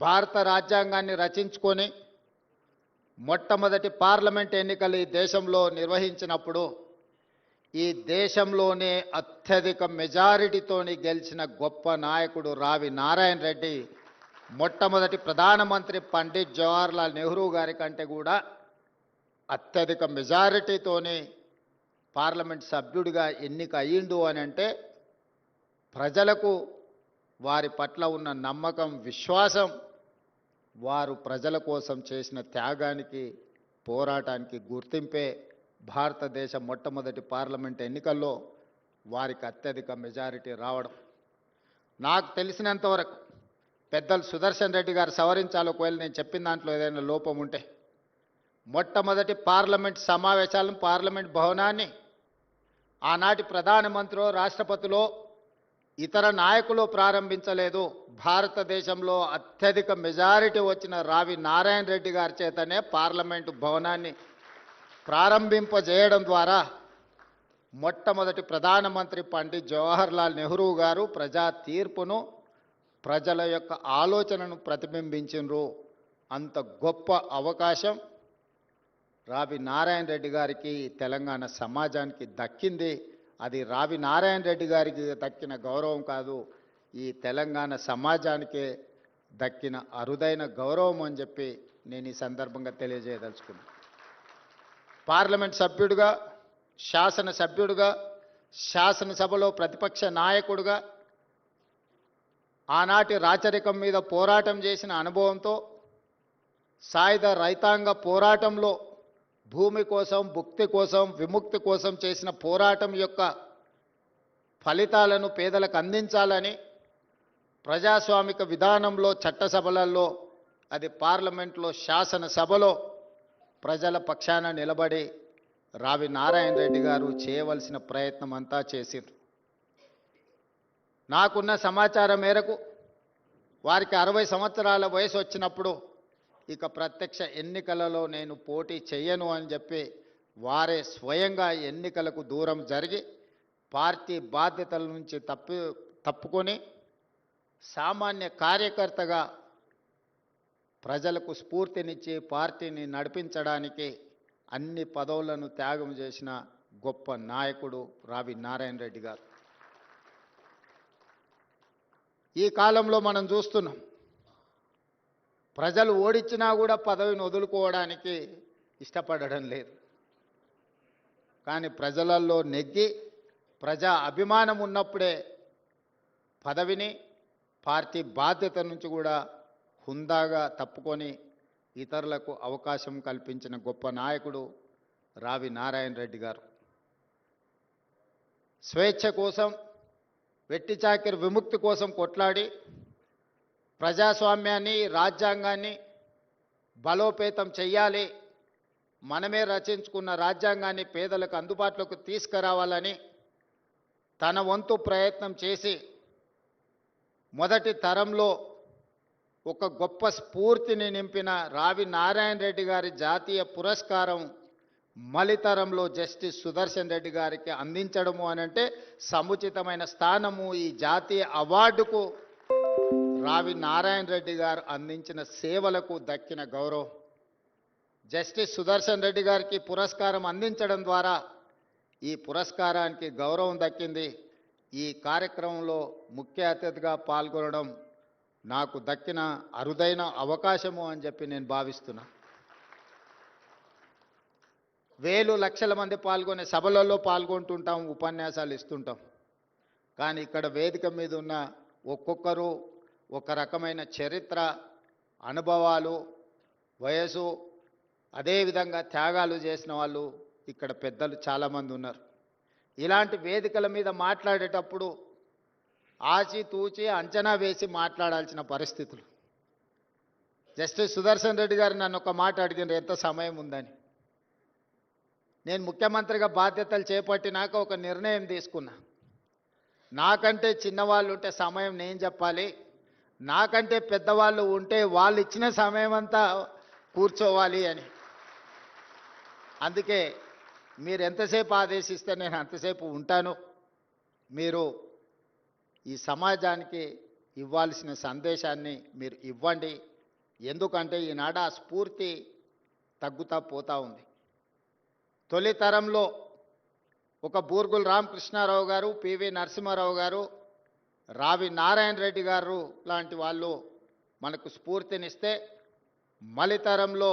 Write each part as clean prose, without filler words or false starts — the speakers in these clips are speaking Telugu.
భారత రాజ్యాంగాన్ని రచించుకొని మొట్టమొదటి పార్లమెంట్ ఎన్నికలు ఈ దేశంలో నిర్వహించినప్పుడు ఈ దేశంలోనే అత్యధిక మెజారిటీతోని గెలిచిన గొప్ప నాయకుడు రావి నారాయణ రెడ్డి మొట్టమొదటి ప్రధానమంత్రి పండిట్ జవహర్లాల్ నెహ్రూ గారి కంటే కూడా అత్యధిక మెజారిటీతోని పార్లమెంట్ సభ్యుడిగా ఎన్నిక అయ్యిండు అని అంటే ప్రజలకు వారి పట్ల ఉన్న నమ్మకం విశ్వాసం వారు ప్రజల కోసం చేసిన త్యాగానికి పోరాటానికి గుర్తింపే భారతదేశ మొట్టమొదటి పార్లమెంట్ ఎన్నికల్లో వారికి అత్యధిక మెజారిటీ రావడం. నాకు తెలిసినంతవరకు పెద్దలు సుదర్శన్ రెడ్డి గారు సవరించాలి ఒకవేళ నేను చెప్పిన దాంట్లో ఏదైనా లోపం ఉంటే. మొట్టమొదటి పార్లమెంట్ సమావేశాలను పార్లమెంట్ భవనాన్ని ఆనాటి ప్రధానమంత్రి రాష్ట్రపతిలో ఇతర నాయకులు ప్రారంభించలేదు. భారతదేశంలో అత్యధిక మెజారిటీ వచ్చిన రావి నారాయణ రెడ్డి గారి చేతనే పార్లమెంటు భవనాన్ని ప్రారంభింపజేయడం ద్వారా మొట్టమొదటి ప్రధానమంత్రి పండిట్ జవహర్లాల్ నెహ్రూ గారు ప్రజా తీర్పును ప్రజల యొక్క ఆలోచనను ప్రతిబింబించినరు. అంత గొప్ప అవకాశం రావి నారాయణ రెడ్డి గారికి తెలంగాణ సమాజానికి దక్కింది. అది రావి నారాయణ రెడ్డి గారికి దక్కిన గౌరవం కాదు, ఈ తెలంగాణ సమాజానికే దక్కిన అరుదైన గౌరవం అని చెప్పి నేను ఈ సందర్భంగా తెలియజేయదలుచుకున్నాను. పార్లమెంట్ సభ్యుడిగా, శాసనసభ్యుడిగా, శాసనసభలో ప్రతిపక్ష నాయకుడిగా ఆనాటి రాచరికం మీద పోరాటం చేసిన అనుభవంతో సాయుధ రైతాంగ పోరాటంలో భూమి కోసం, భుక్తి కోసం, విముక్తి కోసం చేసిన పోరాటం యొక్క ఫలితాలను పేదలకు అందించాలని ప్రజాస్వామిక విధానంలో చట్టసభలలో అది పార్లమెంట్లో శాసనసభలో ప్రజల పక్షాన నిలబడి రావి నారాయణ రెడ్డి గారు చేయవలసిన ప్రయత్నం అంతా చేసిండ్రు. నాకున్న సమాచారం మేరకు వారికి 60 సంవత్సరాల వయసు వచ్చినప్పుడు ఇక ప్రత్యక్ష ఎన్నికలలో నేను పోటీ చేయను అని చెప్పి వారే స్వయంగా ఎన్నికలకు దూరం జరిగి పార్టీ బాధ్యతల నుంచి తప్పుకొని సామాన్య కార్యకర్తగా ప్రజలకు స్ఫూర్తినిచ్చి పార్టీని నడిపించడానికి అన్ని పదవులను త్యాగం చేసిన గొప్ప నాయకుడు రావి నారాయణ రెడ్డి గారు. ఈ కాలంలో మనం చూస్తున్నాం, ప్రజలు ఓడించినా కూడా పదవిని వదులుకోవడానికి ఇష్టపడడం లేదు. కానీ ప్రజలలో నెగ్గి ప్రజా అభిమానం ఉన్నప్పుడే పదవిని, పార్టీ బాధ్యత నుంచి కూడా హుందాగా తప్పుకొని ఇతరులకు అవకాశం కల్పించిన గొప్ప నాయకుడు రావి నారాయణ రెడ్డి గారు. స్వేచ్ఛ కోసం, వెట్టి చాకిరి విముక్తి కోసం కొట్లాడి ప్రజాస్వామ్యాన్ని, రాజ్యాంగాన్ని బలోపేతం చెయ్యాలి, మనమే రచించుకున్న రాజ్యాంగాన్ని పేదలకు అందుబాటులోకి తీసుకురావాలని తన వంతు ప్రయత్నం చేసి మొదటి తరంలో ఒక గొప్ప స్ఫూర్తిని నింపిన రావి నారాయణ రెడ్డి గారి జాతీయ పురస్కారం మలితరంలో జస్టిస్ సుదర్శన్ రెడ్డి గారికి అందించడము అనంటే సముచితమైన స్థానము. ఈ జాతీయ అవార్డుకు రావి నారాయణ రెడ్డి గారు అందించిన సేవలకు దక్కిన గౌరవం. జస్టిస్ సుదర్శన్ రెడ్డి గారికి పురస్కారం అందించడం ద్వారా ఈ పురస్కారానికి గౌరవం దక్కింది. ఈ కార్యక్రమంలో ముఖ్య అతిథిగా పాల్గొనడం నాకు దక్కిన అరుదైన అవకాశము అని చెప్పి నేను భావిస్తున్నా. వేలు లక్షల మంది పాల్గొనే సభలలో పాల్గొంటుంటాం, ఉపన్యాసాలు ఇస్తుంటాం. కానీ ఇక్కడ వేదిక మీద ఉన్న ఒక్కొక్కరు ఒక రకమైన చరిత్ర, అనుభవాలు, వయసు, అదేవిధంగా త్యాగాలు చేసిన వాళ్ళు ఇక్కడ పెద్దలు చాలామంది ఉన్నారు. ఇలాంటి వేదికల మీద మాట్లాడేటప్పుడు ఆచితూచి అంచనా వేసి మాట్లాడాల్సిన పరిస్థితులు. జస్టిస్ సుదర్శన్ రెడ్డి గారు నన్ను ఒక మాట అడిగినారు, ఎంత సమయం ఉందని. నేను ముఖ్యమంత్రిగా బాధ్యతలు చేపట్టినాక ఒక నిర్ణయం తీసుకున్నా, నాకంటే చిన్నవాళ్ళు ఉంటే సమయం నేను చెప్పాలి, నాకంటే పెద్దవాళ్ళు ఉంటే వాళ్ళు ఇచ్చిన సమయం అంతా కూర్చోవాలి అని. అందుకే మీరు ఎంతసేపు ఆదేశిస్తే నేను అంతసేపు ఉంటాను. మీరు ఈ సమాజానికి ఇవ్వాల్సిన సందేశాన్ని మీరు ఇవ్వండి. ఎందుకంటే ఈనాడు ఆ స్ఫూర్తి తగ్గుతా పోతా ఉంది. తొలి తరంలో ఒక బూర్గుల రామకృష్ణారావు గారు, పివి నరసింహారావు గారు, రావి నారాయణ రెడ్డి గారు లాంటి వాళ్ళు మనకు స్ఫూర్తినిస్తే, మలితరంలో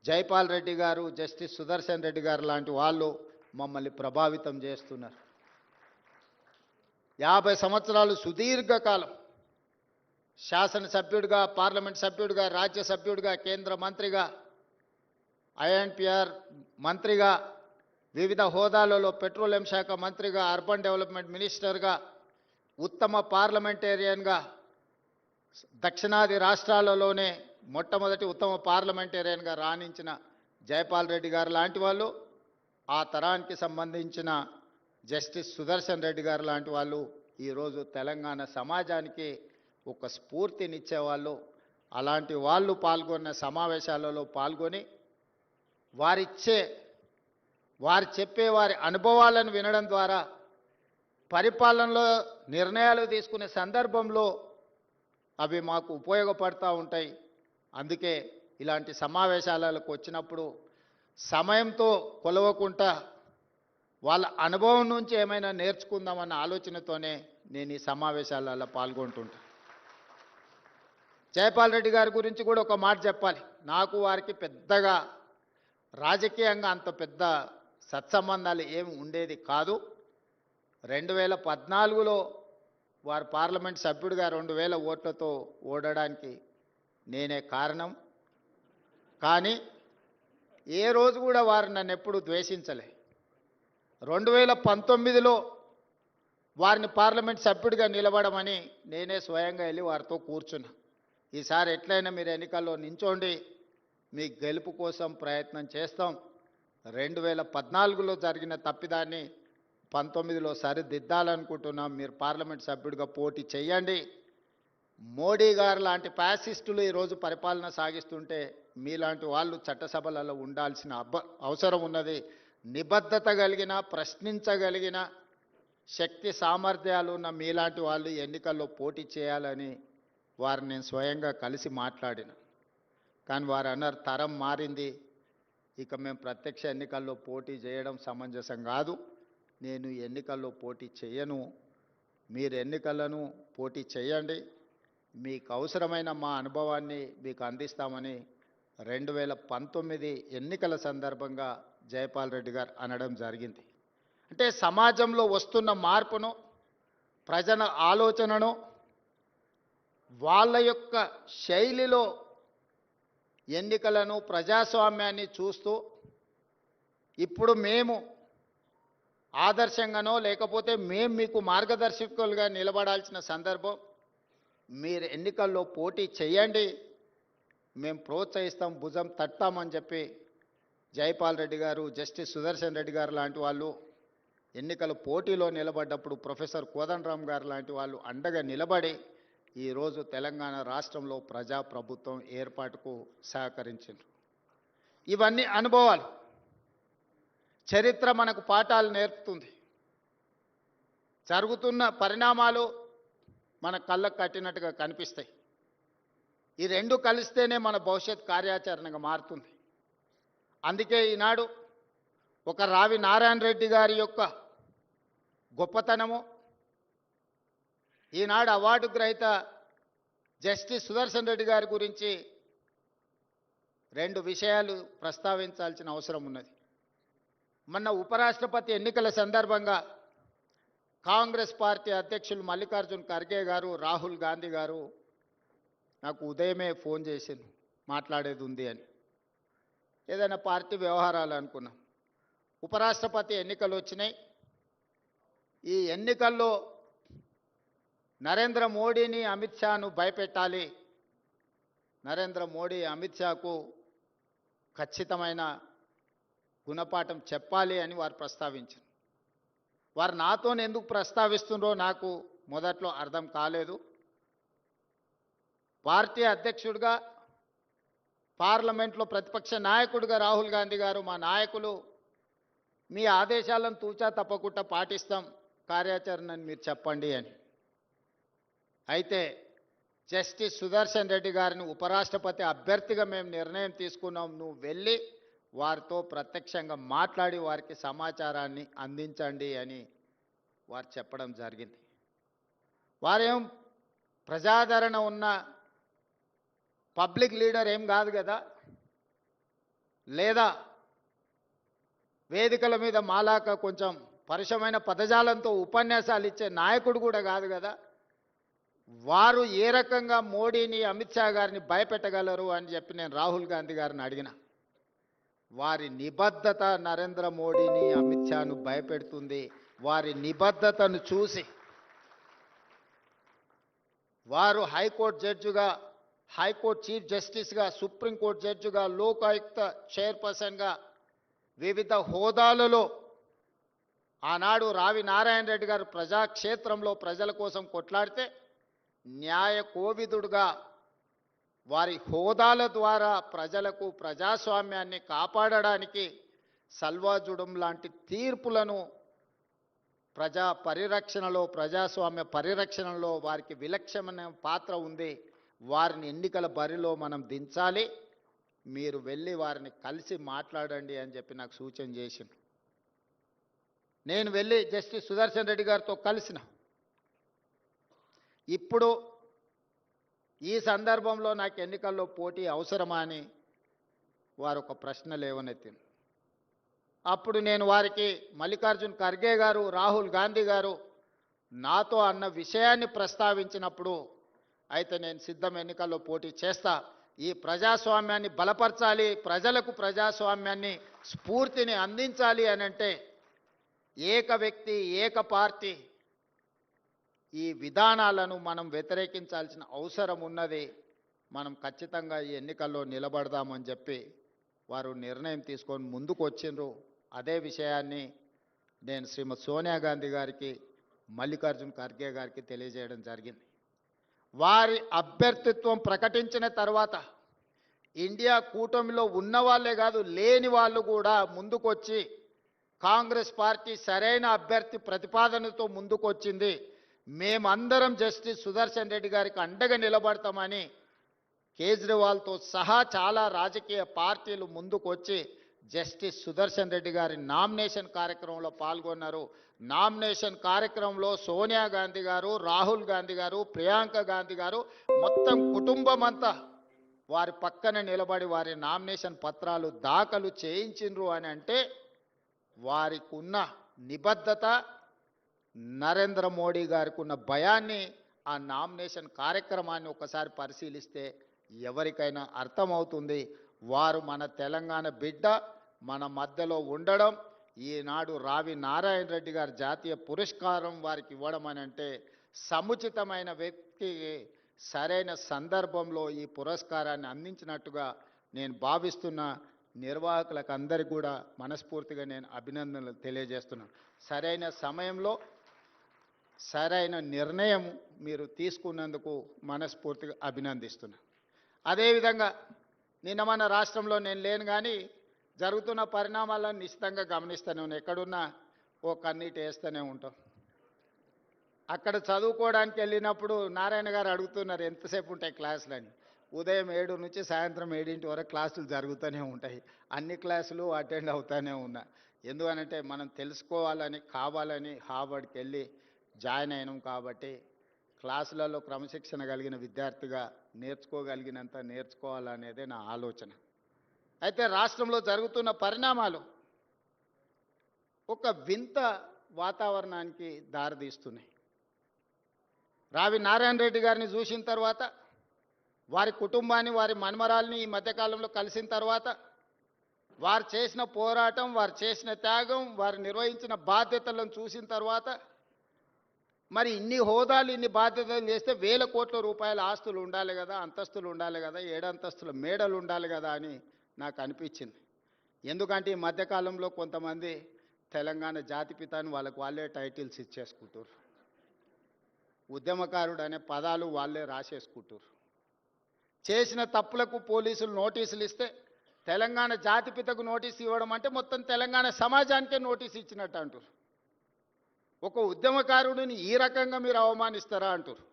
జైపాల్ రెడ్డి గారు, జస్టిస్ సుదర్శన్ రెడ్డి గారు లాంటి వాళ్ళు మమ్మల్ని ప్రభావితం చేస్తున్నారు. 50 సంవత్సరాలు సుదీర్ఘకాలం శాసనసభ్యుడిగా, పార్లమెంట్ సభ్యుడిగా, రాజ్యసభ్యుడిగా, కేంద్ర మంత్రిగా, ఐఎన్పిఆర్ మంత్రిగా, వివిధ హోదాలలో పెట్రోలియం శాఖ మంత్రిగా, అర్బన్ డెవలప్మెంట్ మినిస్టర్గా, ఉత్తమ పార్లమెంటేరియన్గా, దక్షిణాది రాష్ట్రాలలోనే మొట్టమొదటి ఉత్తమ పార్లమెంటేరియన్గా రాణించిన జైపాల్ రెడ్డి గారు లాంటి వాళ్ళు, ఆ తరానికి సంబంధించిన జస్టిస్ సుదర్శన్ రెడ్డి గారు లాంటి వాళ్ళు ఈరోజు తెలంగాణ సమాజానికి ఒక స్ఫూర్తినిచ్చేవాళ్ళు. అలాంటి వాళ్ళు పాల్గొన్న సమావేశాలలో పాల్గొని వారు చెప్పే వారి అనుభవాలను వినడం ద్వారా పరిపాలనలో నిర్ణయాలు తీసుకునే సందర్భంలో అవి మాకు ఉపయోగపడుతూ ఉంటాయి. అందుకే ఇలాంటి సమావేశాలకు వచ్చినప్పుడు సమయంతో కొలవకుండా వాళ్ళ అనుభవం నుంచి ఏమైనా నేర్చుకుందామన్న ఆలోచనతోనే నేను ఈ సమావేశాలలో పాల్గొంటుంటా. జైపాల్ రెడ్డి గారి గురించి కూడా ఒక మాట చెప్పాలి. నాకు వారికి పెద్దగా రాజకీయంగా అంత పెద్ద సత్సంబంధాలు ఏమి ఉండేది కాదు. 2014లో వారు పార్లమెంట్ సభ్యుడిగా 2000 ఓట్లతో ఓడడానికి నేనే కారణం. కానీ ఏ రోజు కూడా వారు నన్ను ఎప్పుడు ద్వేషించలే. 2019లో వారిని పార్లమెంట్ సభ్యుడిగా నిలబడమని నేనే స్వయంగా వెళ్ళి వారితో కూర్చున్నా. ఈసారి ఎట్లయినా మీరు ఎన్నికల్లో నించోండి, మీ గెలుపు కోసం ప్రయత్నం చేస్తాం. 2014లో జరిగిన తప్పిదాన్ని 19లో సరిదిద్దాలనుకుంటున్నాం. మీరు పార్లమెంట్ సభ్యుడిగా పోటీ చేయండి. మోడీ గారు లాంటి ఫ్యాసిస్టులు ఈరోజు పరిపాలన సాగిస్తుంటే మీలాంటి వాళ్ళు చట్టసభలలో ఉండాల్సిన అవసరం ఉన్నది. నిబద్ధత కలిగిన, ప్రశ్నించగలిగిన శక్తి సామర్థ్యాలు ఉన్న మీలాంటి వాళ్ళు ఎన్నికల్లో పోటీ చేయాలని వారిని నేను స్వయంగా కలిసి మాట్లాడిన. కానీ వారు అన్నారు, తరం మారింది, ఇక మేము ప్రత్యక్ష ఎన్నికల్లో పోటీ చేయడం సమంజసం కాదు, నేను ఎన్నికల్లో పోటీ చేయను, మీరు ఎన్నికలను పోటీ చేయండి, మీకు అవసరమైన మా అనుభవాన్ని మీకు అందిస్తామని 2019 ఎన్నికల సందర్భంగా జైపాల్ రెడ్డి గారు అనడం జరిగింది. అంటే సమాజంలో వస్తున్న మార్పును, ప్రజల ఆలోచనను వాళ్ళ యొక్క శైలిలో ఎన్నికలను, ప్రజాస్వామ్యాన్ని చూస్తూ ఇప్పుడు మేము ఆదర్శంగానో లేకపోతే మేము మీకు మార్గదర్శకులుగా నిలబడాల్సిన సందర్భం, మీరు ఎన్నికల్లో పోటీ చేయండి, మేము ప్రోత్సహిస్తాం, భుజం తట్టామని చెప్పి జైపాల్ రెడ్డి గారు, జస్టిస్ సుదర్శన్ రెడ్డి గారు లాంటి వాళ్ళు ఎన్నికల పోటీలో నిలబడ్డప్పుడు ప్రొఫెసర్ కోదండరామ్ గారు లాంటి వాళ్ళు అండగా నిలబడి ఈరోజు తెలంగాణ రాష్ట్రంలో ప్రజాప్రభుత్వం ఏర్పాటుకు సహకరించారు. ఇవన్నీ అనుభవాలు, చరిత్ర మనకు పాఠాలు నేర్పుతుంది. జరుగుతున్న పరిణామాలు మన కళ్ళకు కట్టినట్టుగా కనిపిస్తాయి. ఈ రెండు కలిస్తేనే మన భవిష్యత్ కార్యాచరణగా మారుతుంది. అందుకే ఈనాడు ఒక రావి నారాయణ రెడ్డి గారి యొక్క గొప్పతనము, ఈనాడు అవార్డు గ్రహీత జస్టిస్ సుదర్శన్ రెడ్డి గారి గురించి 2 విషయాలు ప్రస్తావించాల్సిన అవసరం ఉన్నది. మొన్న ఉపరాష్ట్రపతి ఎన్నికల సందర్భంగా కాంగ్రెస్ పార్టీ అధ్యక్షులు మల్లికార్జున్ ఖర్గే గారు, రాహుల్ గాంధీ గారు నాకు ఉదయమే ఫోన్ చేసింది, మాట్లాడేది ఉంది అని. ఏదైనా పార్టీ వ్యవహారాలు అనుకున్నాం. ఉపరాష్ట్రపతి ఎన్నికలు వచ్చినాయి. ఈ ఎన్నికల్లో నరేంద్ర మోడీని, అమిత్ షాను భయపెట్టాలి, నరేంద్ర మోడీ అమిత్ షాకు ఖచ్చితమైన గుణపాఠం చెప్పాలి అని వారు ప్రస్తావించారు. వారు నాతో ఎందుకు ప్రస్తావిస్తున్నారో నాకు మొదట్లో అర్థం కాలేదు. పార్టీ అధ్యక్షుడిగా, పార్లమెంట్లో ప్రతిపక్ష నాయకుడిగా రాహుల్ గాంధీ గారు, మా నాయకులు మీ ఆదేశాలను తూచా తప్పకుండా పాటిస్తాం, కార్యాచరణని మీరు చెప్పండి అని. అయితే జస్టిస్ సుదర్శన్ రెడ్డి గారిని ఉపరాష్ట్రపతి అభ్యర్థిగా మేము నిర్ణయం తీసుకున్నాం, నువ్వు వెళ్ళి వారితో ప్రత్యక్షంగా మాట్లాడి వారికి సమాచారాన్ని అందించండి అని వారు చెప్పడం జరిగింది. వారేం ప్రజాదరణ ఉన్న పబ్లిక్ లీడర్ ఏం కాదు కదా, లేదా వేదికల మీద మాలాక కొంచెం పరుషమైన పదజాలంతో ఉపన్యాసాలు ఇచ్చే నాయకుడు కూడా కాదు కదా. వారు ఏ రకంగా మోడీని, అమిత్ షా గారిని భయపెట్టగలరు అని చెప్పి నేను రాహుల్ గాంధీ గారిని అడిగిన. వారి నిబద్ధత నరేంద్ర మోడీని, అమిత్ షాను భయపెడుతుంది. వారి నిబద్ధతను చూసి వారు హైకోర్టు జడ్జిగా, హైకోర్టు చీఫ్ జస్టిస్గా, సుప్రీంకోర్టు జడ్జిగా, లోకాయుక్త చైర్పర్సన్గా వివిధ హోదాలలో ఆనాడు రావి నారాయణ రెడ్డి గారు ప్రజాక్షేత్రంలో ప్రజల కోసం కొట్లాడితే న్యాయ కోవిదుడుగా వారి హోదాల ద్వారా ప్రజలకు ప్రజాస్వామ్యాన్ని కాపాడడానికి సల్వాజుడం లాంటి తీర్పులను ప్రజా పరిరక్షణలో, ప్రజాస్వామ్య పరిరక్షణలో వారికి విలక్షణమైన పాత్ర ఉంది. వారిని ఎన్నికల బరిలో మనం దించాలి, మీరు వెళ్ళి వారిని కలిసి మాట్లాడండి అని చెప్పి నాకు సూచన చేసింది. నేను వెళ్ళి జస్టిస్ సుదర్శన్ రెడ్డి గారితో కలిసిన. ఇప్పుడు ఈ సందర్భంలో నాకు ఎన్నికల్లో పోటీ అవసరమా అని వారు ఒక ప్రశ్న లేవనెత్తింది. అప్పుడు నేను వారికి మల్లికార్జున్ ఖర్గే గారు, రాహుల్ గాంధీ గారు నాతో అన్న విషయాన్ని ప్రస్తావించినప్పుడు, అయితే నేను సిద్ధం, ఎన్నికల్లో పోటీ చేస్తా, ఈ ప్రజాస్వామ్యాన్ని బలపరచాలి, ప్రజలకు ప్రజాస్వామ్యాన్ని స్ఫూర్తిని అందించాలి అని అంటే ఏక వ్యక్తి, ఏక పార్టీ ఈ విధానాలను మనం వ్యతిరేకించాల్సిన అవసరం ఉన్నది. మనం ఖచ్చితంగా ఈ ఎన్నికల్లో నిలబడదామని చెప్పి వారు నిర్ణయం తీసుకొని ముందుకు వచ్చిండ్రు. అదే విషయాన్ని నేను శ్రీమతి సోనియా గాంధీ గారికి, మల్లికార్జున్ ఖర్గే గారికి తెలియజేయడం జరిగింది. వారి అభ్యర్థిత్వం ప్రకటించిన తర్వాత ఇండియా కూటమిలో ఉన్న వాళ్ళే కాదు, లేని వాళ్ళు కూడా ముందుకొచ్చి కాంగ్రెస్ పార్టీ సరైన అభ్యర్థి ప్రతిపాదనతో ముందుకొచ్చింది, మేమందరం జస్టిస్ సుదర్శన్ రెడ్డి గారికి అండగా నిలబడతామని కేజ్రీవాల్తో సహా చాలా రాజకీయ పార్టీలు ముందుకొచ్చి జస్టిస్ సుదర్శన్ రెడ్డి గారి నామినేషన్ కార్యక్రమంలో పాల్గొన్నారు. నామినేషన్ కార్యక్రమంలో సోనియా గాంధీ గారు, రాహుల్ గాంధీ గారు, ప్రియాంక గాంధీ గారు మొత్తం కుటుంబం అంతా వారి పక్కన నిలబడి వారి నామినేషన్ పత్రాలు దాఖలు చేయించిండ్రు అని అంటే వారికి ఉన్న నిబద్ధత, నరేంద్ర మోడీ గారికి ఉన్న భయాన్ని ఆ నామినేషన్ కార్యక్రమాన్ని ఒకసారి పరిశీలిస్తే ఎవరికైనా అర్థమవుతుంది. వారు మన తెలంగాణ బిడ్డ, మన మధ్యలో ఉండడం, ఈనాడు రావి నారాయణ రెడ్డి గారు జాతీయ పురస్కారం వారికి ఇవ్వడం అని అంటే సముచితమైన వ్యక్తికి సరైన సందర్భంలో ఈ పురస్కారాన్ని అందించినట్టుగా నేను భావిస్తున్న నిర్వాహకులకు అందరికీ కూడా మనస్ఫూర్తిగా నేను అభినందనలు తెలియజేస్తున్నాను. సరైన సమయంలో సరైన నిర్ణయం మీరు తీసుకున్నందుకు మనస్ఫూర్తిగా అభినందిస్తున్నాను. అదేవిధంగా నిన్న మన రాష్ట్రంలో నేను లేను కానీ జరుగుతున్న పరిణామాలను నిశ్చితంగా గమనిస్తూనే ఉన్నాను. ఎక్కడున్నా ఓ కన్నీటి వేస్తూనే ఉంటాం. అక్కడ చదువుకోవడానికి వెళ్ళినప్పుడు నారాయణ గారు అడుగుతున్నారు ఎంతసేపు ఉంటాయి క్లాసులు అని. ఉదయం 7 నుంచి సాయంత్రం 7 వరకు క్లాసులు జరుగుతూనే ఉంటాయి. అన్ని క్లాసులు అటెండ్ అవుతూనే ఉన్నా. ఎందుకనంటే మనం తెలుసుకోవాలని, కావాలని హార్వర్డ్కి వెళ్ళి జాయిన్ అయినాం కాబట్టి క్లాసులలో క్రమశిక్షణ కలిగిన విద్యార్థిగా నేర్చుకోగలిగినంత నేర్చుకోవాలనేదే నా ఆలోచన. అయితే రాష్ట్రంలో జరుగుతున్న పరిణామాలు ఒక వింత వాతావరణానికి దారితీస్తున్నాయి. రావి నారాయణ రెడ్డి గారిని చూసిన తర్వాత, వారి కుటుంబాన్ని, వారి మన్మరాల్ని ఈ మధ్యకాలంలో కలిసిన తర్వాత, వారు చేసిన పోరాటం, వారు చేసిన త్యాగం, వారు నిర్వహించిన బాధ్యతలను చూసిన తర్వాత, మరి ఇన్ని హోదాలు, ఇన్ని బాధ్యతలు చేస్తే వేల కోట్ల రూపాయల ఆస్తులు ఉండాలి కదా, అంతస్తులు ఉండాలి కదా, 7 అంతస్తుల మేడలు ఉండాలి కదా అని నాకు అనిపించింది. ఎందుకంటే ఈ మధ్యకాలంలో కొంతమంది తెలంగాణ జాతిపిత అని వాళ్ళకు వాళ్ళే టైటిల్స్ ఇచ్చేసుకుంటారు. ఉద్యమకారుడు అనే పదాలు వాళ్ళే రాసేసుకుంటారు. చేసిన తప్పులకు పోలీసులు నోటీసులు ఇస్తే తెలంగాణ జాతిపితకు నోటీసు ఇవ్వడం అంటే మొత్తం తెలంగాణ సమాజానికే నోటీసు ఇచ్చినట్టు అంటారు. ఒక ఉద్యమకారుడిని ఈ రకంగా మీరు అవమానిస్తారా అంటారు.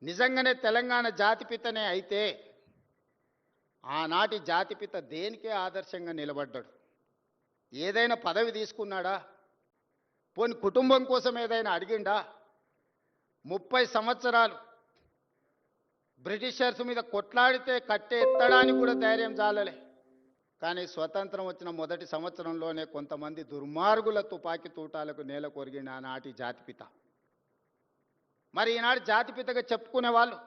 నిజంగానే తెలంగాణ జాతిపితనే అయితే ఆనాటి జాతిపిత దేనికే ఆదర్శంగా నిలబడ్డాడు? ఏదైనా పదవి తీసుకున్నాడా? పోని కుటుంబం కోసం ఏదైనా అడిగిండా? 30 సంవత్సరాలు బ్రిటిషర్స్ మీద కొట్లాడితే కట్టె ఎత్తడానికి కూడా ధైర్యం చాలలే. కానీ స్వతంత్రం వచ్చిన మొదటి సంవత్సరంలోనే కొంతమంది దుర్మార్గుల తుపాకీ తూటాలకు నేల కొరిగిన ఆనాటి జాతిపిత. మరి ఈనాడు జాతిపితగా చెప్పుకునే వాళ్ళు,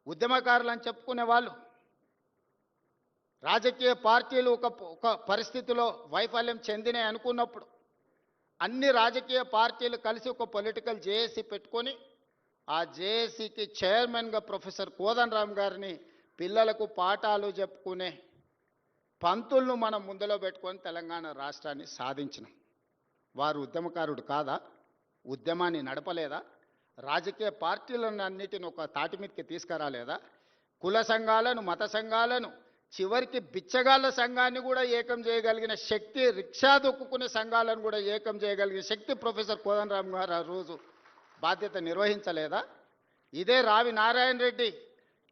ఉద్యమకారులు అని చెప్పుకునే వాళ్ళు, రాజకీయ పార్టీలు ఒక పరిస్థితిలో వైఫల్యం చెందినాయి అనుకున్నప్పుడు అన్ని రాజకీయ పార్టీలు కలిసి ఒక పొలిటికల్ జేఏసీ పెట్టుకొని ఆ జేఏసీకి చైర్మన్గా ప్రొఫెసర్ కోదండరామ్ గారిని పిల్లలకు పాఠాలు చెప్పుకునే పంతులను మనం ముందులో పెట్టుకొని తెలంగాణ రాష్ట్రాన్ని సాధించినాం. వారు ఉద్యమకారుడు కాదా? ఉద్యమాన్ని నడపలేదా? రాజకీయ పార్టీలను అన్నిటిని ఒక తాటి మీదకి తీసుకురాలేదా? కుల సంఘాలను, మత సంఘాలను, చివరికి బిచ్చగాళ్ళ సంఘాన్ని కూడా ఏకం చేయగలిగిన శక్తి, రిక్షా దొక్కుకునే సంఘాలను కూడా ఏకం చేయగలిగిన శక్తి ప్రొఫెసర్ కోదండరామ్ గారు ఆ రోజు బాధ్యత నిర్వహించలేదా? ఇదే రావి నారాయణ రెడ్డి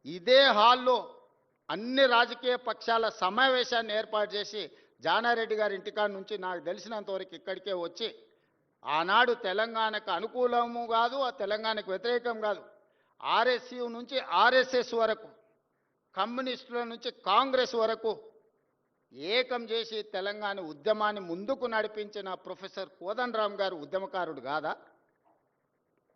ఇదే హాల్లో అన్ని రాజకీయ పక్షాల సమావేశాన్ని ఏర్పాటు చేసి జానారెడ్డి గారి ఇంటికాడ నుంచి నాకు తెలిసినంతవరకు ఇక్కడికే వచ్చి ఆనాడు తెలంగాణకు అనుకూలము కాదు, ఆ తెలంగాణకు వ్యతిరేకం కాదు, ఆర్ఎస్యు నుంచి ఆర్ఎస్ఎస్ వరకు, కమ్యూనిస్టుల నుంచి కాంగ్రెస్ వరకు ఏకం చేసి తెలంగాణ ఉద్యమాన్ని ముందుకు నడిపించిన ప్రొఫెసర్ కోదండరామ్ గారు ఉద్యమకారుడు కాదా?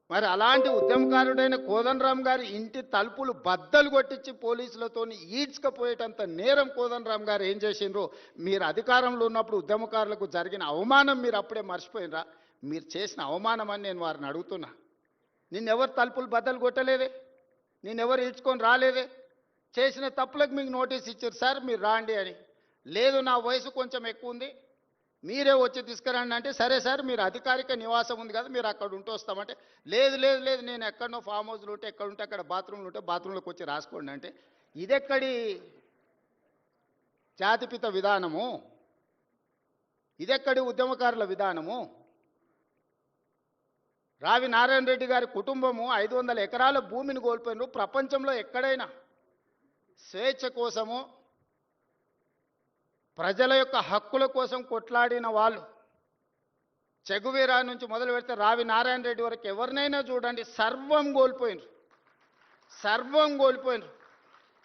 మరి అలాంటి ఉద్యమకారుడైన కోదండరామ్ గారి ఇంటి తలుపులు బద్దలు కొట్టించి పోలీసులతో ఈడ్చుకపోయేటంత నేరం కోదండరామ్ గారు ఏం చేసిండ్రు? మీరు అధికారంలో ఉన్నప్పుడు ఉద్యమకారులకు జరిగిన అవమానం మీరు అప్పుడే మర్చిపోయినరా? మీరు చేసిన అవమానం అని నేను వారిని అడుగుతున్నా. నిన్నెవరు తలుపులు బద్దలు కొట్టలేదే, నిన్నెవరు ఈడ్చుకొని రాలేదే. చేసిన తప్పులకు మీకు నోటీస్ ఇచ్చారు, సార్ మీరు రాండి అని. లేదు నా వయసు కొంచెం ఎక్కువ ఉంది, మీరే వచ్చి తీసుకురండి అంటే, సరే సార్ మీరు అధికారిక నివాసం ఉంది కదా మీరు అక్కడ ఉంటూ వస్తామంటే, లేదు లేదు లేదు నేను ఎక్కడనో ఫామ్ హౌస్లో ఉంటే, ఎక్కడ ఉంటే అక్కడ బాత్రూమ్లు ఉంటే బాత్రూంలోకి వచ్చి రాసుకోండి అంటే, ఇదెక్కడి జాతిపిత విధానము? ఇదెక్కడి ఉద్యమకారుల విధానము? రావి నారాయణ రెడ్డి గారి కుటుంబము 500 ఎకరాల భూమిని కోల్పోయినారు. ప్రపంచంలో ఎక్కడైనా స్వేచ్ఛ కోసము, ప్రజల యొక్క హక్కుల కోసం కొట్లాడిన వాళ్ళు, చెగువీరా నుంచి మొదలు పెడితే రావి నారాయణ రెడ్డి వరకు ఎవరినైనా చూడండి, సర్వం కోల్పోయినారు, సర్వం కోల్పోయినారు.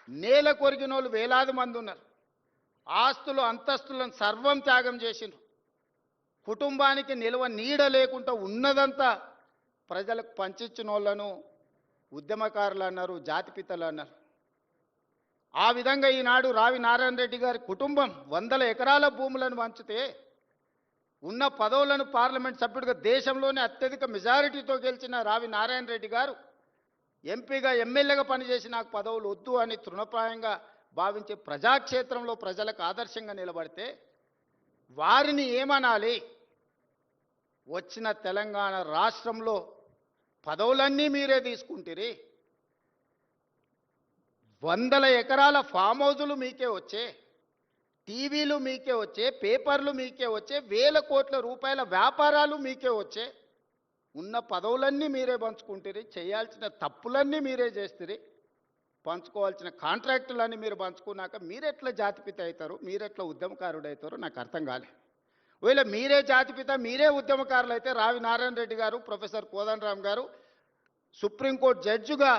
నేల కొరిగిన వాళ్ళు వేలాది మంది ఉన్నారు. ఆస్తులు అంతస్తులను సర్వం త్యాగం చేసిండ్రు. కుటుంబానికి నిల్వ నీడ లేకుండా ఉన్నదంతా ప్రజలకు పంచిచ్చిన వాళ్ళను ఉద్యమకారులు అన్నారు, జాతిపితలు అన్నారు. ఆ విధంగా ఈనాడు రావి నారాయణ రెడ్డి గారి కుటుంబం 100 ఎకరాల భూములను పంచితే ఉన్న పదవులను పార్లమెంట్ సభ్యుడిగా దేశంలోనే అత్యధిక మెజారిటీతో గెలిచిన రావి నారాయణ రెడ్డి గారు ఎంపీగా, ఎమ్మెల్యేగా పనిచేసి నాకు పదవులు వద్దు అని తృణప్రాయంగా భావించే ప్రజాక్షేత్రంలో ప్రజలకు ఆదర్శంగా నిలబడితే వారిని ఏమనాలి? వచ్చిన తెలంగాణ రాష్ట్రంలో పదవులన్నీ మీరే తీసుకుంటారు, 100 ఎకరాల ఫామ్ హౌజులు మీకే వచ్చే, టీవీలు మీకే వచ్చే, పేపర్లు మీకే వచ్చే, వేల కోట్ల రూపాయల వ్యాపారాలు మీకే వచ్చే, ఉన్న పదవులన్నీ మీరే పంచుకుంటారు, చేయాల్సిన తప్పులన్నీ మీరే చేస్తారు, పంచుకోవాల్సిన కాంట్రాక్టులన్నీ మీరు పంచుకున్నాక మీరెట్లా జాతిపిత అవుతారు, మీరెట్లా ఉద్యమకారుడు అవుతారో నాకు అర్థం కాలే. ఒకవేళ మీరే జాతిపిత, మీరే ఉద్యమకారులు అయితే రావి నారాయణ రెడ్డి గారు, ప్రొఫెసర్ కోదండరామ్ గారు సుప్రీంకోర్టు జడ్జిగా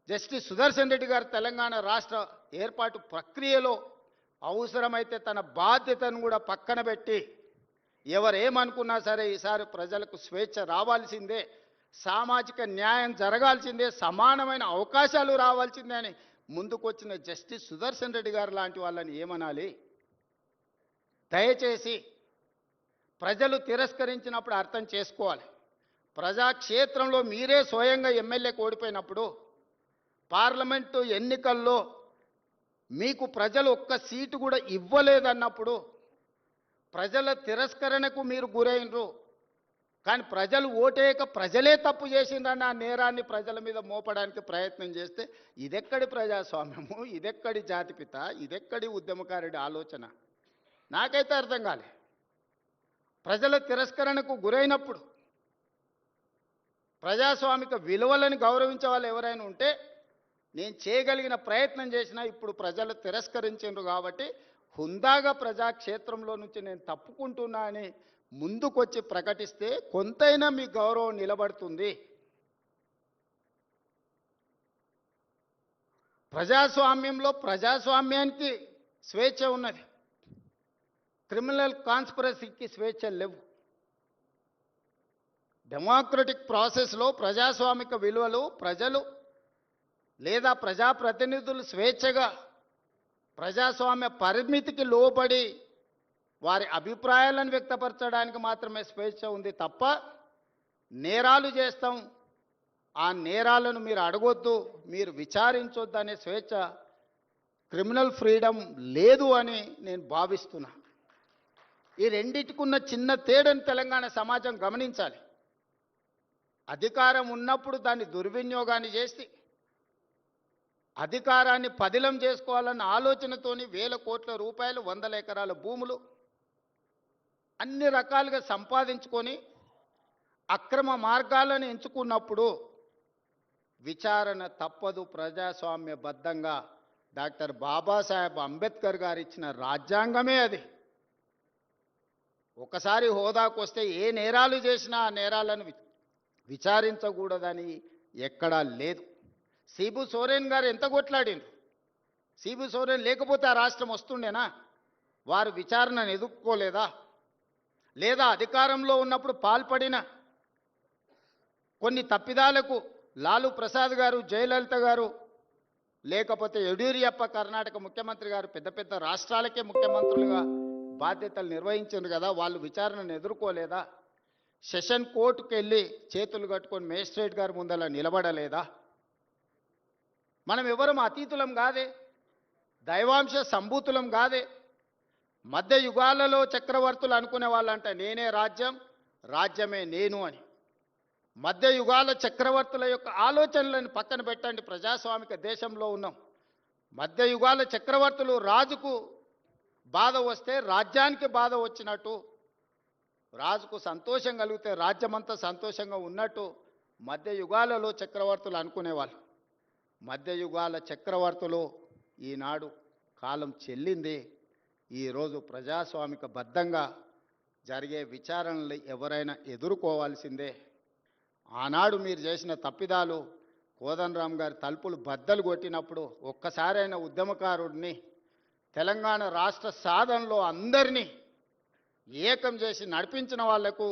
జస్టిస్ సుదర్శన్ రెడ్డి గారు తెలంగాణ రాష్ట్ర ఏర్పాటు ప్రక్రియలో అవసరమైతే తన బాధ్యతను కూడా పక్కన పెట్టి, ఎవరేమనుకున్నా సరే ఈసారి ప్రజలకు స్వేచ్ఛ రావాల్సిందే, సామాజిక న్యాయం జరగాల్సిందే, సమానమైన అవకాశాలు రావాల్సిందే అని ముందుకొచ్చిన జస్టిస్ సుదర్శన్ రెడ్డి గారు లాంటి వాళ్ళని ఏమనాలి? దయచేసి ప్రజలు తిరస్కరించినప్పుడు అర్థం చేసుకోవాలి. ప్రజాక్షేత్రంలో మీరే స్వయంగా ఎమ్మెల్యేకి ఓడిపోయినప్పుడు, పార్లమెంటు ఎన్నికల్లో మీకు ప్రజలు ఒక్క సీటు కూడా ఇవ్వలేదన్నప్పుడు, ప్రజల తిరస్కరణకు మీరు గురైనరు. కానీ ప్రజలు ఓటేయక ప్రజలే తప్పు చేసిండ్రన్న ఆ నేరాన్ని ప్రజల మీద మోపడానికి ప్రయత్నం చేస్తే ఇదెక్కడి ప్రజాస్వామ్యము, ఇదెక్కడి జాతిపిత, ఇదెక్కడి ఉద్యమకారుడి ఆలోచన? నాకైతే అర్థం కాలే. ప్రజల తిరస్కరణకు గురైనప్పుడు ప్రజాస్వామిక విలువలను గౌరవించే వాళ్ళు ఎవరైనా ఉంటే నేను చేయగలిగిన ప్రయత్నం చేసినా ఇప్పుడు ప్రజలు తిరస్కరించారు కాబట్టి హుందాగా ప్రజాక్షేత్రంలో నుంచి నేను తప్పుకుంటున్నా అని ముందుకొచ్చి ప్రకటిస్తే కొంతైనా మీ గౌరవం నిలబడుతుంది. ప్రజాస్వామ్యంలో ప్రజాస్వామ్యానికి స్వేచ్ఛ ఉన్నది, క్రిమినల్ కాన్స్పిరసీకి స్వేచ్ఛ లేవు. డెమోక్రటిక్ ప్రాసెస్లో ప్రజాస్వామిక విలువలు ప్రజలు లేదా ప్రజాప్రతినిధులు స్వేచ్ఛగా ప్రజాస్వామ్య పరిమితికి లోబడి వారి అభిప్రాయాలను వ్యక్తపరచడానికి మాత్రమే స్వేచ్ఛ ఉంది తప్ప నేరాలు చేస్తాం, ఆ నేరాలను మీరు అడగొద్దు, మీరు విచారించొద్దు అనే స్వేచ్ఛ, క్రిమినల్ ఫ్రీడమ్ లేదు అని నేను భావిస్తున్నా. ఈ రెండిటికున్న చిన్న తేడాను తెలంగాణ సమాజం గమనించాలి. అధికారం ఉన్నప్పుడు దాన్ని దుర్వినియోగాన్ని చేసి అధికారాన్ని పదిలం చేసుకోవాలన్న ఆలోచనతోని వేల కోట్ల రూపాయలు, వందల ఎకరాల భూములు అన్ని రకాలుగా సంపాదించుకొని అక్రమ మార్గాలను ఎంచుకున్నప్పుడు విచారణ తప్పదు. ప్రజాస్వామ్యబద్ధంగా డాక్టర్ బాబాసాహెబ్ అంబేద్కర్ గారు ఇచ్చిన రాజ్యాంగమే అది. ఒకసారి హోదాకు వస్తే ఏ నేరాలు చేసినా ఆ నేరాలను విచారించకూడదని ఎక్కడా లేదు. సిబు సోరెన్ గారు ఎంత కొట్లాడిండ్రు. సిబు సోరెన్ లేకపోతే ఆ రాష్ట్రం వస్తుండేనా? వారు విచారణను ఎదుర్కోలేదా? లేదా అధికారంలో ఉన్నప్పుడు పాల్పడిన కొన్ని తప్పిదాలకు లాలూ ప్రసాద్ గారు, జయలలిత గారు, లేకపోతే యడ్యూరప్ప కర్ణాటక ముఖ్యమంత్రి గారు పెద్ద పెద్ద రాష్ట్రాలకే ముఖ్యమంత్రులుగా బాధ్యతలు నిర్వహించారు కదా, వాళ్ళు విచారణను ఎదుర్కోలేదా? సెషన్ కోర్టుకు వెళ్ళి చేతులు కట్టుకొని మేజిస్ట్రేట్ గారు ముందలా నిలబడలేదా? మనం ఎవరం అతీతులం కాదే, దైవాంశ సంభూతులం కాదే. మధ్య యుగాలలో చక్రవర్తులు అనుకునే వాళ్ళంట నేనే రాజ్యం, రాజ్యమే నేను అని. మధ్య యుగాల చక్రవర్తుల యొక్క ఆలోచనలను పక్కన పెట్టండి. ప్రజాస్వామిక దేశంలో ఉన్నాం. మధ్య యుగాల చక్రవర్తులు రాజుకు బాధ వస్తే రాజ్యానికి బాధ వచ్చినట్టు, రాజుకు సంతోషం కలిగితే రాజ్యమంతా సంతోషంగా ఉన్నట్టు మధ్య యుగాలలో చక్రవర్తులు అనుకునేవాళ్ళు. మధ్య యుగాల చక్రవర్తులు ఈనాడు కాలం చెల్లింది. ఈరోజు ప్రజాస్వామిక బద్ధంగా జరిగే విచారణలు ఎవరైనా ఎదుర్కోవాల్సిందే. ఆనాడు మీరు చేసిన తప్పిదాలు, కోదండరామ్ గారి తలుపులు బద్దలు కొట్టినప్పుడు ఒక్కసారైన ఉద్యమకారుడిని, తెలంగాణ రాష్ట్ర సాధనలో అందరినీ ఏకం చేసి నడిపించిన వాళ్లకు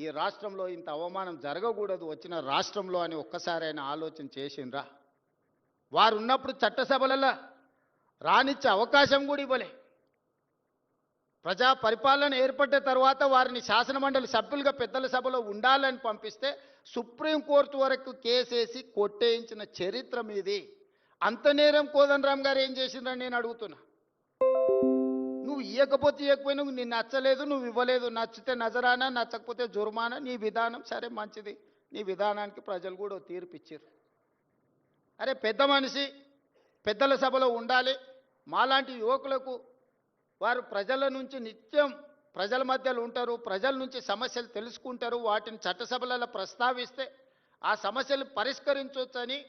ఈ రాష్ట్రంలో ఇంత అవమానం జరగకూడదు వచ్చిన రాష్ట్రంలో అని ఒక్కసారైనా ఆలోచన చేసిండ్రా? వారు ఉన్నప్పుడు చట్టసభలలో రానిచ్చే అవకాశం కూడా ఇవ్వలే. ప్రజా పరిపాలన ఏర్పడ్డ తర్వాత వారిని శాసనమండలి సభ్యులుగా పెద్దల సభలో ఉండాలని పంపిస్తే సుప్రీంకోర్టు వరకు కేసేసి కొట్టేయించిన చరిత్ర మీది. అంత నేరం కోదండరామ్ గారు ఏం చేసిందని నేను అడుగుతున్నా. నువ్వు ఇవ్వకపోతే ఇవ్వకపోయినా నీకు నచ్చలేదు, నువ్వు ఇవ్వలేదు, నచ్చితే నజరానా, నచ్చకపోతే జుర్మానా, నీ విధానం సరే మంచిది, నీ విధానానికి ప్రజలు కూడా తీర్పు ఇచ్చారు. అరే పెద్ద మనిషి పెద్దల సభలో ఉండాలి, మాలాంటి యువకులకు వారు ప్రజల నుంచి నిత్యం ప్రజల మధ్యలో ఉంటారు, ప్రజల నుంచి సమస్యలు తెలుసుకుంటారు, వాటిని చట్టసభలలో ప్రస్తావిస్తే ఆ సమస్యలు పరిష్కరించవచ్చని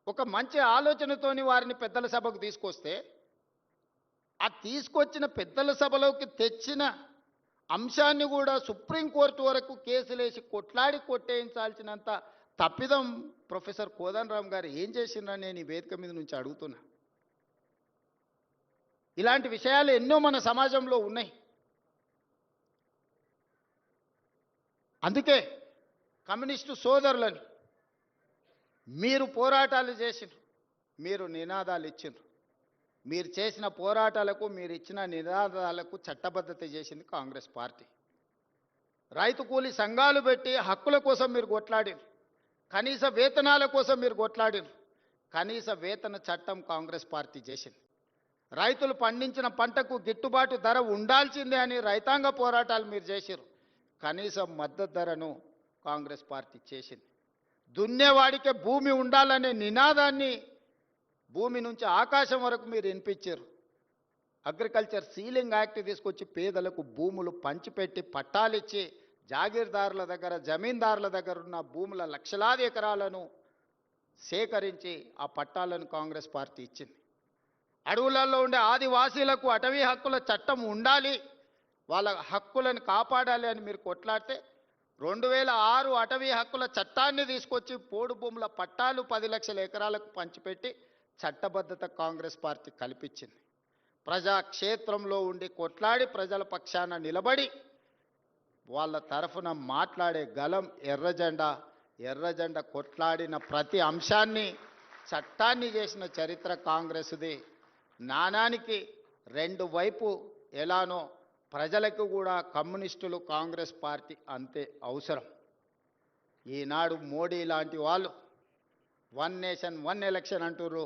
ఒక మంచి ఆలోచనతోని వారిని పెద్దల సభకు తీసుకొస్తే, ఆ తీసుకొచ్చిన పెద్దల సభలోకి తెచ్చిన అంశాన్ని కూడా సుప్రీంకోర్టు వరకు కేసులేసి కొట్లాడి కొట్టేయించాల్సినంత తప్పిదం ప్రొఫెసర్ కోదండరామ్ గారు ఏం చేసిండ్రని నేను ఈ వేదిక మీద నుంచి అడుగుతున్నా. ఇలాంటి విషయాలు ఎన్నో మన సమాజంలో ఉన్నాయి. అందుకే కమ్యూనిస్టు సోదరులని మీరు పోరాటాలు చేసిండ్రు, మీరు నినాదాలు ఇచ్చిండ్రు. మీరు చేసిన పోరాటాలకు, మీరు ఇచ్చిన నినాదాలకు చట్టబద్ధత చేసింది కాంగ్రెస్ పార్టీ. రైతు కూలీ సంఘాలు పెట్టి హక్కుల కోసం మీరు కొట్లాడిరు, కనీస వేతనాల కోసం మీరు కొట్లాడిరు. కనీస వేతన చట్టం కాంగ్రెస్ పార్టీ చేసింది. రైతులు పండించిన పంటకు గిట్టుబాటు ధర ఉండాల్సిందే అని రైతాంగ పోరాటాలు మీరు చేసిరు. కనీస మద్దతు ధరను కాంగ్రెస్ పార్టీ చేసింది. దున్నేవాడికే భూమి ఉండాలనే నినాదాన్ని భూమి నుంచి ఆకాశం వరకు మీరు వినిపించారు. అగ్రికల్చర్ సీలింగ్ యాక్ట్ తీసుకొచ్చి పేదలకు భూములు పంచిపెట్టి పట్టాలిచ్చి జాగీర్దారుల దగ్గర జమీందారుల దగ్గర ఉన్న భూముల లక్షలాది ఎకరాలను సేకరించి ఆ పట్టాలను కాంగ్రెస్ పార్టీ ఇచ్చింది. అడవులలో ఉండే ఆదివాసీలకు అటవీ హక్కుల చట్టం ఉండాలి, వాళ్ళ హక్కులను కాపాడాలి అని మీరు కొట్లాడితే 2006 అటవీ హక్కుల చట్టాన్ని తీసుకొచ్చి పోడు భూముల పట్టాలు 10 లక్షల ఎకరాలకు పంచిపెట్టి చట్టబద్ధత కాంగ్రెస్ పార్టీ కల్పించింది. ప్రజాక్షేత్రంలో ఉండి కొట్లాడి ప్రజల పక్షాన నిలబడి వాళ్ళ తరఫున మాట్లాడే గలం ఎర్రజెండా. ఎర్రజెండా కొట్లాడిన ప్రతి అంశాన్ని చట్టాన్ని చేసిన చరిత్ర కాంగ్రెస్ది. నాణానికి రెండు వైపు ఎలానో ప్రజలకు కూడా కమ్యూనిస్టులు కాంగ్రెస్ పార్టీ అంతే అవసరం. ఈనాడు మోడీ లాంటి వాళ్ళు 1 నేషన్ 1 ఎలక్షన్ అంటుర్రు.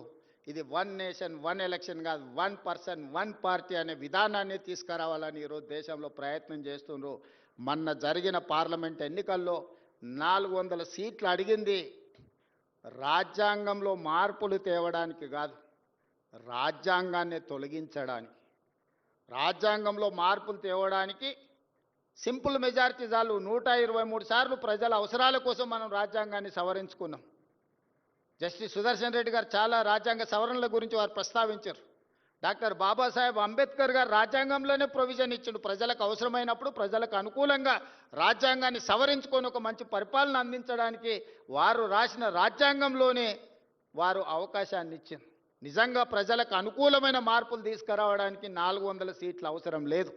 ఇది 1 నేషన్ 1 ఎలక్షన్ కాదు, 1 పర్సన్ 1 పార్టీ అనే విధానాన్ని తీసుకురావాలని ఈరోజు దేశంలో ప్రయత్నం చేస్తున్నారు. మొన్న జరిగిన పార్లమెంట్ ఎన్నికల్లో 400 సీట్లు అడిగింది రాజ్యాంగంలో మార్పులు తేవడానికి కాదు, రాజ్యాంగాన్ని తొలగించడానికి. రాజ్యాంగంలో మార్పులు తేవడానికి సింపుల్ మెజారిటీ చాలు. 123 సార్లు ప్రజల అవసరాల కోసం మనం రాజ్యాంగాన్ని సవరించుకున్నాం. జస్టిస్ సుదర్శన్ రెడ్డి గారు చాలా రాజ్యాంగ సవరణల గురించి వారు ప్రస్తావించారు. డాక్టర్ బాబాసాహెబ్ అంబేద్కర్ గారు రాజ్యాంగంలోనే ప్రొవిజన్ ఇచ్చిండు, ప్రజలకు అవసరమైనప్పుడు ప్రజలకు అనుకూలంగా రాజ్యాంగాన్ని సవరించుకొని ఒక మంచి పరిపాలన అందించడానికి వారు రాసిన రాజ్యాంగంలోనే వారు అవకాశాన్ని ఇచ్చింది. నిజంగా ప్రజలకు అనుకూలమైన మార్పులు తీసుకురావడానికి 400 సీట్లు అవసరం లేదు.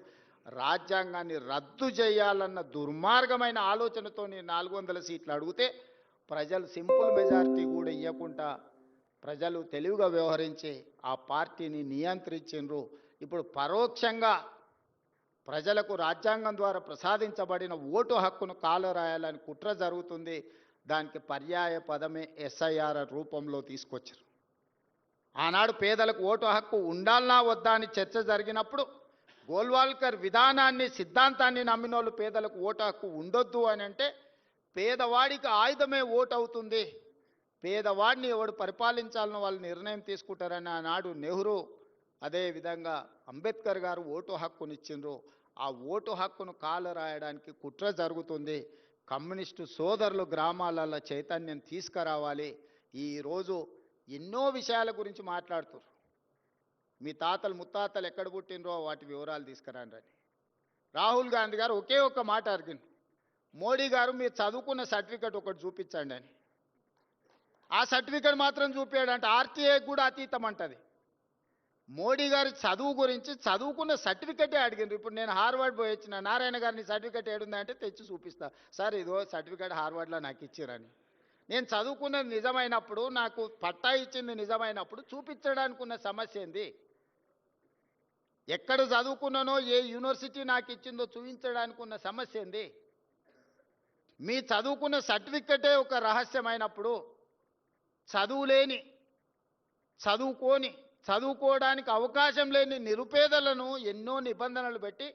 రాజ్యాంగాన్ని రద్దు చేయాలన్న దుర్మార్గమైన ఆలోచనతో 400 సీట్లు అడిగితే ప్రజలు సింపుల్ మెజారిటీ కూడా ఇవ్వకుండా ప్రజలు తెలివిగా వ్యవహరించి ఆ పార్టీని నియంత్రించిండ్రు. ఇప్పుడు పరోక్షంగా ప్రజలకు రాజ్యాంగం ద్వారా ప్రసాదించబడిన ఓటు హక్కును కాలరాయాలని కుట్ర జరుగుతుంది. దానికి పర్యాయ పదమే ఎస్ఐఆర్ రూపంలో తీసుకొచ్చారు. ఆనాడు పేదలకు ఓటు హక్కు ఉండాలనా వద్దా అని చర్చ జరిగినప్పుడు గోల్వాల్కర్ విధానాన్ని సిద్ధాంతాన్ని నమ్మినోళ్ళు పేదలకు ఓటు హక్కు ఉండొద్దు అని అంటే పేదవాడికి ఆయుధమే ఓటు అవుతుంది, పేదవాడిని ఎవడు పరిపాలించాలని వాళ్ళు నిర్ణయం తీసుకుంటారని ఆనాడు నెహ్రూ అదేవిధంగా అంబేద్కర్ గారు ఓటు హక్కునిచ్చిండ్రు. ఆ ఓటు హక్కును కాలరాయడానికి కుట్ర జరుగుతుంది. కమ్యూనిస్టు సోదరులు గ్రామాలలో చైతన్యం తీసుకురావాలి. ఈరోజు ఎన్నో విషయాల గురించి మాట్లాడుతున్నారు. మీ తాతలు ముత్తాతలు ఎక్కడ పుట్టినరో వాటి వివరాలు తీసుకురండి. రాహుల్ గాంధీ గారు ఒకే ఒక్క మాట అడిగింది, మోడీ గారు మీరు చదువుకున్న సర్టిఫికెట్ ఒకటి చూపించండి అని. ఆ సర్టిఫికెట్ మాత్రం చూపించాడంటే ఆర్టీఏ కూడా అతీతం అంటది. మోడీ గారి చదువు గురించి చదువుకున్న సర్టిఫికెటే అడిగిండ్రు. ఇప్పుడు నేను హార్వర్డ్ పోయి వచ్చిన, నారాయణ గారిని సర్టిఫికెట్ ఏడుందంటే తెచ్చి చూపిస్తా, సార్ ఇదో సర్టిఫికెట్ హార్వర్డ్లో నాకు ఇచ్చిరని. నేను చదువుకున్నది నిజమైనప్పుడు, నాకు పట్టా ఇచ్చింది నిజమైనప్పుడు చూపించడానికి ఉన్న సమస్య ఏంది? ఎక్కడ చదువుకున్నానో ఏ యూనివర్సిటీ నాకు ఇచ్చిందో చూపించడానికి ఉన్న సమస్య ఏంది? మీ చదువుకున్న సర్టిఫికెటే ఒక రహస్యమైనప్పుడు చదువుకోవడానికి అవకాశం లేని నిరుపేదలను ఎన్నో నిబంధనలు పెట్టి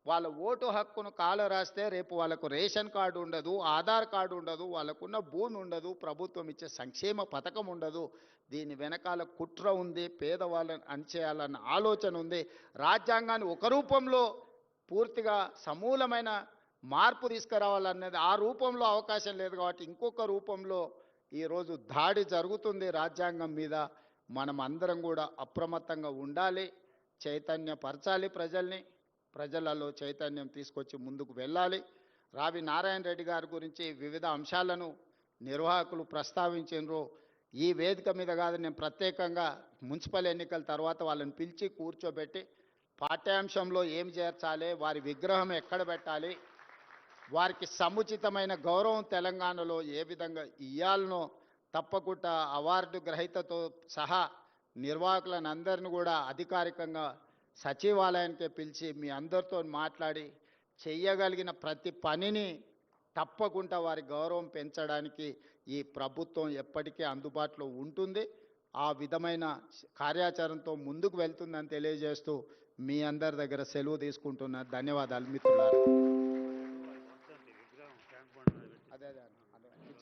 వాళ్ళ ఓటు హక్కును కాలరాస్తే రేపు వాళ్ళకు రేషన్ కార్డు ఉండదు, ఆధార్ కార్డు ఉండదు, వాళ్ళకున్న భూమి ఉండదు, ప్రభుత్వం ఇచ్చే సంక్షేమ పథకం ఉండదు. దీని వెనకాల కుట్ర ఉంది, పేదవాళ్ళని అణచేయాలన్న ఆలోచన ఉంది. రాజ్యాంగాన్ని ఒక రూపంలో పూర్తిగా సమూలమైన మార్పు తీసుకురావాలనేది ఆ రూపంలో అవకాశం లేదు కాబట్టి ఇంకొక రూపంలో ఈరోజు దాడి జరుగుతుంది రాజ్యాంగం మీద. మనం అందరం కూడా అప్రమత్తంగా ఉండాలి, చైతన్యపరచాలి ప్రజల్ని, ప్రజలలో చైతన్యం తీసుకొచ్చి ముందుకు వెళ్ళాలి. రావి నారాయణ రెడ్డి గారి గురించి వివిధ అంశాలను నిర్వాహకులు ప్రస్తావించారు. ఈ వేదిక మీద కాదు, నేను ప్రత్యేకంగా మున్సిపల్ ఎన్నికల తర్వాత వాళ్ళని పిలిచి కూర్చోబెట్టి పాఠ్యాంశంలో ఏం చేర్చాలి, వారి విగ్రహం ఎక్కడ పెట్టాలి, వారికి సముచితమైన గౌరవం తెలంగాణలో ఏ విధంగా ఇయ్యాలనో తప్పకుండా అవార్డు గ్రహీతతో సహా నిర్వాహకులను అందరిని కూడా అధికారికంగా సచివాలయానికి పిలిచి మీ అందరితో మాట్లాడి చెయ్యగలిగిన ప్రతి పనిని తప్పకుండా వారి గౌరవం పెంచడానికి ఈ ప్రభుత్వం ఎప్పటికీ అందుబాటులో ఉంటుంది. ఆ విధమైన కార్యాచరణతో ముందుకు వెళ్తుందని తెలియజేస్తూ మీ అందరి దగ్గర సెలవు తీసుకుంటున్నా. ధన్యవాదాలు మిత్రులారా.